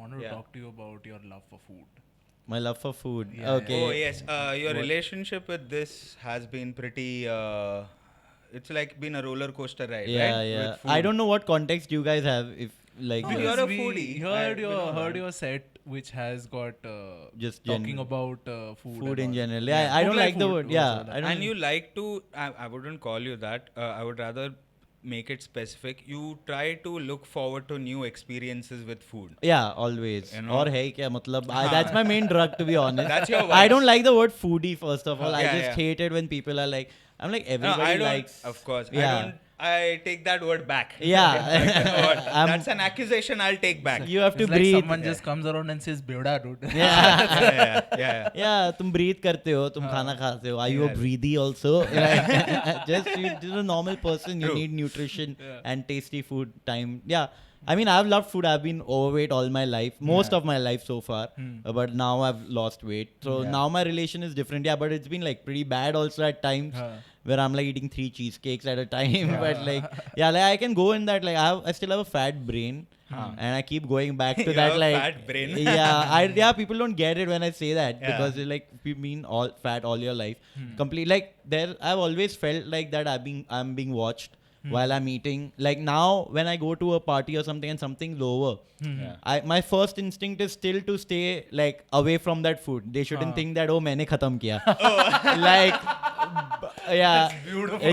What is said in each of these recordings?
wanted to Yeah. talk to you about your love for food. My love for food. Yeah. Okay. Oh yes, your relationship with this has been pretty. It's like been a roller coaster ride, Yeah, right? yeah. With I food. don't know what context you guys have. If like No, the- you're a We foodie. Heard We know heard that. your set, which has got Just talking general- about food. food and in all. general. Yeah, I don't Food like the food word. was Yeah, all that. I don't. And you like to. I wouldn't call you that. I would rather make it specific. You try to look forward to new experiences with food. Yeah, always. You know? Or hey, kya matlab? That's my main drug, to be honest. That's your I vice. don't like the word foodie. First of all, I Yeah, just yeah. hate it when people are like. I'm like No, everybody I don't. likes. Of course, Yeah. I take that word back. Yeah. You know what? I'm- That's an accusation I'll take back. You have to It's like breathe. someone just comes around and says, "Beuda, dude." Yeah. yeah. Yeah, तुम breathe करते हो, तुम खाना खाते हो. Are you a breathy also? Like, just a normal person. You True. need nutrition and tasty food time. Yeah. I mean, I've loved food. I've been overweight all my life, most of my life so far. But now I've lost weight. So now my relation is different. Yeah, but it's been like pretty bad also at times. Where I'm like eating 3 cheesecakes at a time. But like, yeah, like I can go in that. Like I still have a fat brain. And I keep going back to You that. have a Like, fat brain. yeah, people don't get it when I say that Yeah. because like you mean all fat all your life. Complete like I've always felt like that I'm being watched while I'm eating. Like now when I go to a party or something and something lower, my first instinct is still to stay like away from that food. They shouldn't think that oh मैंने खत्म किया. Like yeah,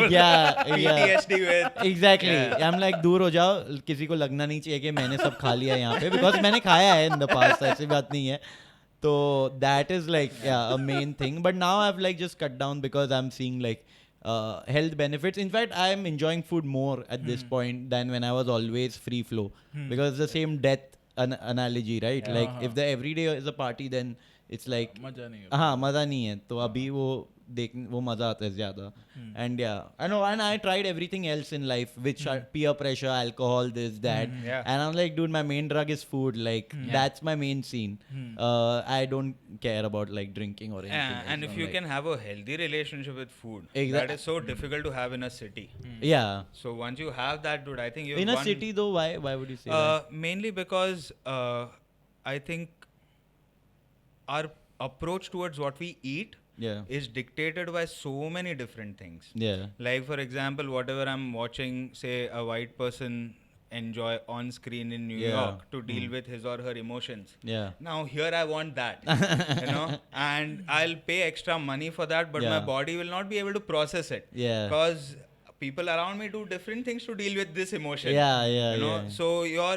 yeah, PTSD with. Exactly. Yeah. I'm like दूर हो जाओ, किसी को लगना नहीं चाहिए कि मैंने सब खा लिया यहाँ पे because मैंने खाया है in the past. ऐसी बात नहीं है. So that is like a main thing. But now I've like just cut down because I'm seeing like health benefits. In fact, I'm enjoying food more at this point than when I was always free flow because it's the same death analogy, right? Like if the everyday is a party, then it's like मजा नहीं है. हाँ मजा नहीं है तो अभी वो मजा आता है ज्यादा. And yeah, I know, and I tried everything else in life, which are peer pressure, alcohol, this, that. Yeah. And I'm like, dude, my main drug is food. Like, that's my main scene. I don't care about like drinking or anything. Yeah, else. and if I'm you like, can have a healthy relationship with food, Exact- that is so difficult to have in a city. Yeah. So once you have that, dude, I think you've In a won. city though, why would you say that? Mainly because I think our approach towards what we eat Yeah. is dictated by so many different things. Yeah. Like for example, whatever I'm watching, say a white person enjoy on screen in New Yeah. York to deal with his or her emotions. Yeah. Now here I want that, and I'll pay extra money for that, but my Yeah. body will not be able to process it. Yeah. Because people around me do different things to deal with this emotion. Yeah, yeah, You know, yeah. so your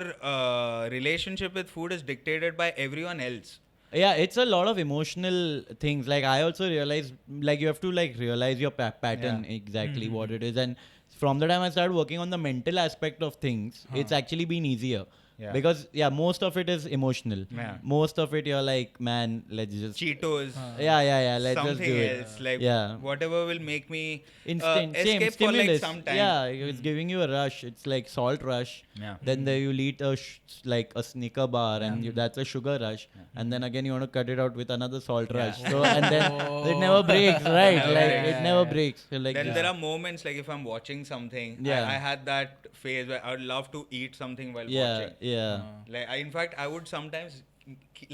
relationship with food is dictated by everyone else. Yeah, it's a lot of emotional things. Like I also realized, like you have to like realize your pattern exactly what it is. And from the time I started working on the mental aspect of things, it's actually been easier. Yeah. Because most of it is emotional. Yeah. Most of it you're like, man, let's just Cheetos. yeah, let's just Something do it. else, like Yeah. whatever will make me Instant escape same for like stimulus. some time. Yeah, it's giving you a rush. It's like salt rush. Yeah. Then there you'll eat like a Snicker bar, and that's a sugar rush. And then again you want to cut it out with another salt rush. So and then it never breaks, right? Like it never breaks. You're like, Then there are moments like if I'm watching something, Yeah. I had that phase where I would love to eat something while yeah, watching. yeah. Like in fact, I would sometimes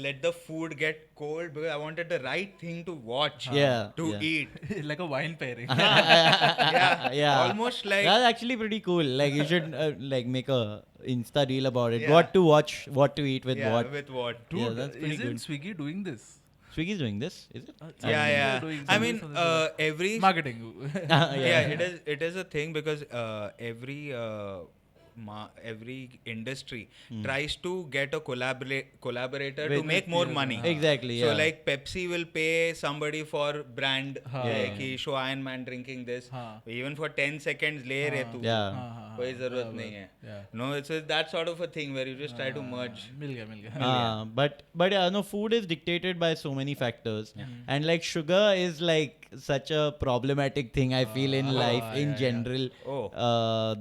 let the food get cold because I wanted the right thing to watch, Yeah, to yeah. eat. Like a wine pairing. Yeah, Yeah. almost like That's actually pretty cool. Like you should like make a Insta reel about it. Yeah. What to watch, what to eat with what. with what. Dude, Yeah, that's pretty isn't good. Swiggy doing this? Swiggy's doing this, is it? Yeah. doing I something mean, for this every marketing. it is a thing because every industry tries to get a collaborator to With- make more money. Exactly. So Yeah. like Pepsi will pay somebody for brand like कि show Iron Man drinking this even for 10 seconds ले रहे तू Yeah. कोई जरूरत नहीं है. Yeah. No, it's that sort of a thing where you just try to merge. मिल गया. But yeah, no, food is dictated by so many factors, and like sugar is like such a problematic thing I feel in life in general. Oh.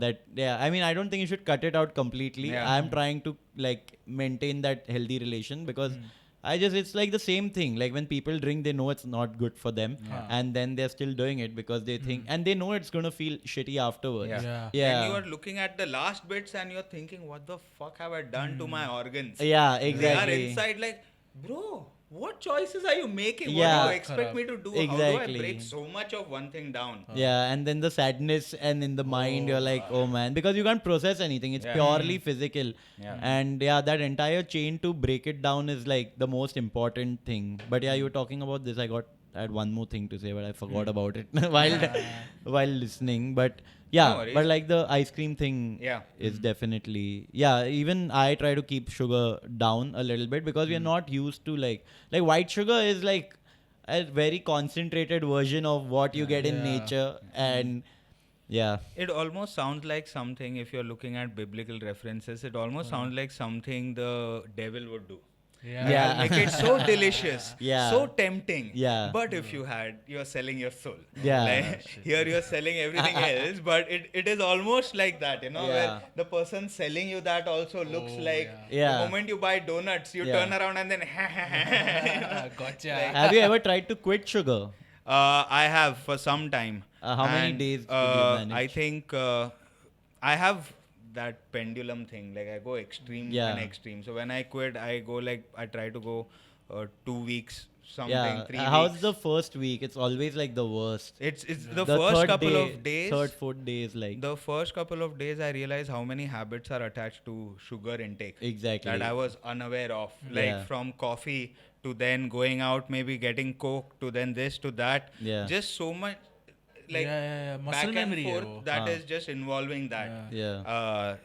That I mean I don't think you should cut it out completely. Yeah. I'm trying to like maintain that healthy relation because it's like the same thing. Like when people drink, they know it's not good for them, and then they're still doing it because they think, and they know it's gonna feel shitty afterwards. Yeah. And you are looking at the last bits and you're thinking, what the fuck have I done to my organs? Yeah, They exactly. are inside like, bro, what choices are you making? Yeah. What do you expect me to do? How do I Exactly. break so much of one thing down? Yeah, and then the sadness and in the mind, you're like, oh man, because you can't process anything. It's purely physical. Yeah. And that entire chain to break it down is like the most important thing. But yeah, you were talking about this. I had one more thing to say, but I forgot about it while listening. But yeah, No worries. but like the ice cream thing is definitely, even I try to keep sugar down a little bit because we are not used to like white sugar is like a very concentrated version of what you get in nature. And It almost sounds like something, if you're looking at biblical references, it almost sounds like something the devil would do. Yeah. Make it so delicious, Yeah. so tempting. Yeah. But if you're selling your soul. Yeah. Like, here you're selling everything else, but it is almost like that, where the person selling you that also looks like Yeah. the moment you buy donuts, you turn around and then Gotcha. have you ever tried to quit sugar? I have for some time. How many And, days could you manage? I think I have that pendulum thing. Like I go extreme and extreme. So when I quit, I go I try to go 2 weeks, something, 3 weeks. How's the first week? It's always like the worst. It's the first third couple day, of days. third, fourth day is like The first couple of days, I realized how many habits are attached to sugar intake. Exactly. That I was unaware of. Yeah. From coffee to then going out, maybe getting Coke to then this to that. Yeah. Just so much. Muscle Back and memory forth, hai wo. that is just involving that. Yeah.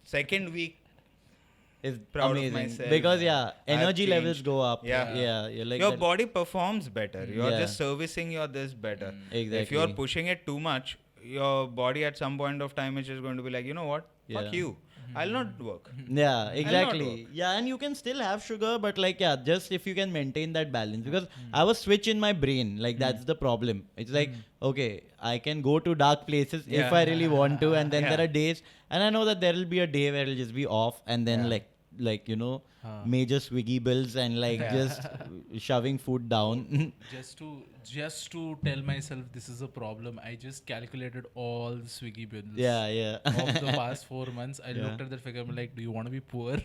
Second week, It's proud of amazing myself. because I've energy levels changed. go up. Yeah. You're like your that- body performs better. You're Yeah. just servicing your this better. Exactly. If you're pushing it too much, your body at some point of time is just going to be like, you know what? Yeah. Fuck you. I'll not work. Yeah, exactly. work. Yeah, and you can still have sugar, but just if you can maintain that balance. Because I was switch in my brain, that's the problem. It's like, okay, I can go to dark places if I really want to, and then there are days, and I know that there will be a day where it'll just be off, and then major swiggy bills and just shoving food down. just to tell myself this is a problem, I just calculated all the Swiggy bills. Yeah. Of the past 4 months. I looked at that figure. I'm like, do you want to be poor?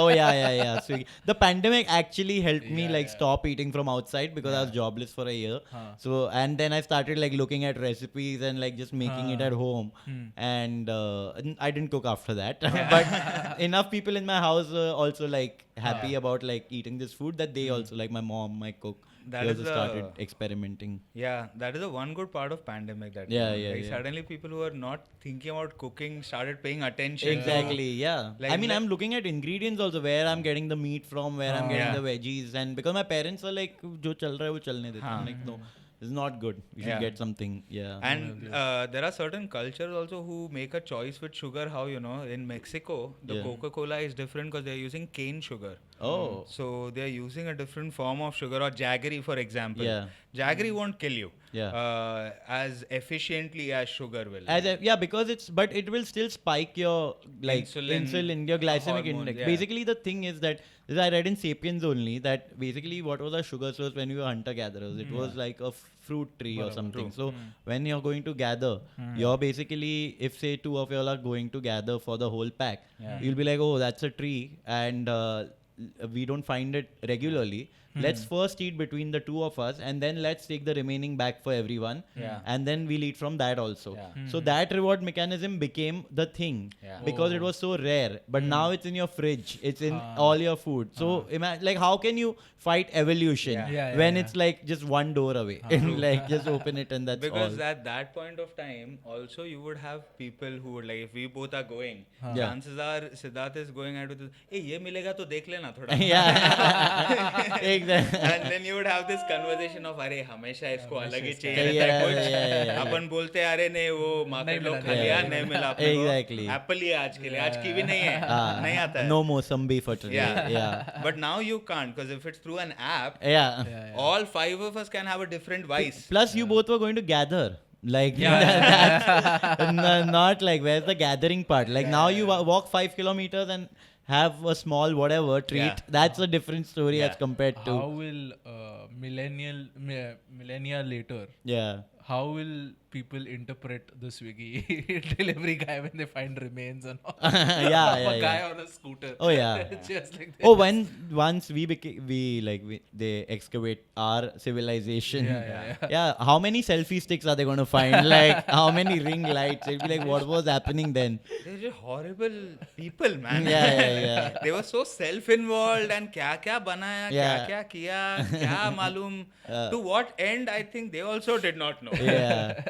Oh yeah. Swiggy. The pandemic actually helped me stop eating from outside because I was jobless for a year. So and then I started looking at recipes and just making it at home. And I didn't cook after that. But enough people in my house also happy about eating this food that they also my mom, my cook. That They is also started experimenting. Yeah, that is the one good part of pandemic. That suddenly people who are not thinking about cooking started paying attention. Exactly, yeah. Like I mean, I'm looking at ingredients also, where I'm getting the meat from, where I'm getting the veggies, and because my parents are like, "Jo chal raha hai, wo chalne dete." I'm like, no, it's not good. You should get something, And there are certain cultures also who make a choice with sugar. How in Mexico, the Coca-Cola is different because they're using cane sugar. Oh. So they're using a different form of sugar, or jaggery, for example. Yeah. Jaggery won't kill you. Yeah. As efficiently as sugar will. Because but it will still spike your insulin, your glycemic hormone, index. yeah. Basically, the thing is that this I read in *Sapiens* only that basically what was our sugar source when we were hunter gatherers? It was like a fruit tree or something. So when you're going to gather, you're basically, if say two of you all are going to gather for the whole pack, you'll be like, oh, that's a tree, and we don't find it regularly. Let's first eat between the two of us, and then let's take the remaining back for everyone, and then we'll eat from that also. So that reward mechanism became the thing because it was so rare. But now it's in your fridge, it's in all your food. So how can you fight evolution when it's just one door away and just open it and that's because all. at that point of time, also you would have people who would if we both are going, chances are Siddharth is going out with, hey, ye milega to dekh lena thoda. Exactly. And then you would have this conversation of, अरे हमेशा इसको अलग ही चाहिए रहता है कुछ. अपन बोलते अरे नहीं वो मार्केट लोग खा लिया नहीं मिला अपने को. Exactly. एप्पल ही आज के लिए, आज कीवी नहीं है, नहीं आता है. No Mosambbi for today. But now you can't, because if it's through an app, Yeah. all 5 of us can have a different vice. Plus, you both were going to gather. That's not where's the gathering part? Now you walk 5 kilometers and have a small whatever treat. Yeah. That's a different story Yeah. as compared to How will millennia later? yeah. How will people interpret the Swiggy delivery guy when they find remains and all? Yeah, of yeah, a guy yeah. on a scooter. Oh, yeah. Just like Oh, this. once they excavate our civilization. Yeah. Yeah, how many selfie sticks are they going to find? Like, how many ring lights? It'll be like, what was happening then? They're just horrible people, man. Yeah. They were so self-involved and क्या बनाया, Yeah. क्या किया, क्या मालूम. To what end? I think they also did not know. Yeah.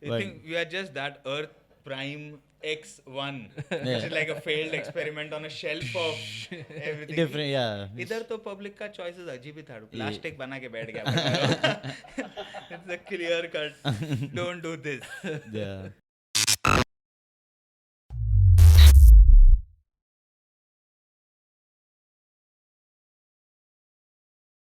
I But- think we are just that Earth Prime X1, which Yeah. is like a failed experiment on a shelf of everything. Different, yeah. इधर तो public का choices अजीब ही था. Plastic बना के बैठ गया. It's a clear cut. Don't do this. Yeah.